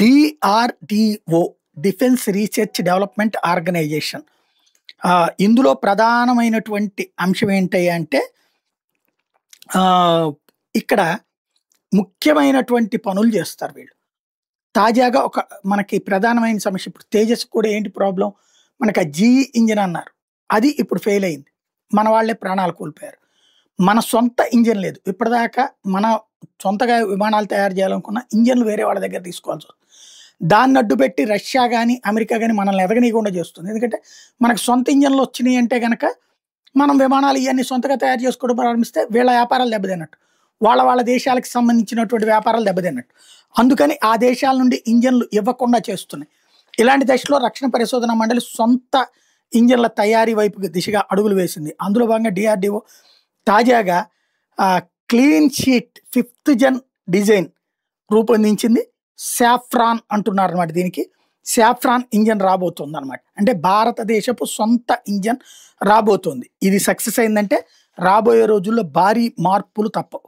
DRDO defence research development organisation. ఇందులో ప్రధానమైనటువంటి అంశం ఏంటి అంటే ఇక్కడ ముఖ్యమైనటువంటి పనులు చేస్తారు వీళ్ళు. తాజాగా ఒక మనకి ప్రధానమైన సమస్య ఇప్పుడు తేజస్ కూడా ఏంటి ప్రాబ్లం, మనకి ఆ జీఈ ఇంజిన్ అన్నారు, అది ఇప్పుడు ఫెయిల్ అయింది. మన వాళ్ళే ప్రాణాలు కోల్పోయారు. మన సొంత ఇంజిన్ లేదు. ఇప్పటిదాకా మన సొంతగా విమానాలు తయారు చేయాలనుకున్న ఇంజన్లు వేరే వాళ్ళ దగ్గర తీసుకోవాల్సి వస్తుంది. దాన్ని అడ్డుపెట్టి రష్యా కానీ అమెరికా కానీ మనల్ని ఎదగనీయకుండా చేస్తుంది. ఎందుకంటే మనకు సొంత ఇంజన్లు వచ్చినాయి అంటే కనుక మనం విమానాలు ఇవన్నీ సొంతగా తయారు చేసుకోవడం ప్రారంభిస్తే వీళ్ళ వ్యాపారాలు దెబ్బతిన్నట్టు, వాళ్ళ దేశాలకు సంబంధించినటువంటి వ్యాపారాలు దెబ్బతిన్నట్టు. అందుకని ఆ దేశాల నుండి ఇంజన్లు ఇవ్వకుండా చేస్తున్నాయి. ఇలాంటి దశలో రక్షణ పరిశోధన మండలి సొంత ఇంజన్ల తయారీ వైపు దిశగా అడుగులు వేసింది. అందులో భాగంగా డిఆర్డిఓ తాజాగా clean sheet 5th Jan design రూపొందించింది. సాఫ్రాన్ అంటున్నారు అనమాట. దీనికి సాఫ్రాన్ ఇంజన్ రాబోతుంది అనమాట. అంటే భారతదేశపు సొంత ఇంజన్ రాబోతుంది. ఇది సక్సెస్ అయిందంటే రాబోయే రోజుల్లో భారీ మార్పులు తప్పవు.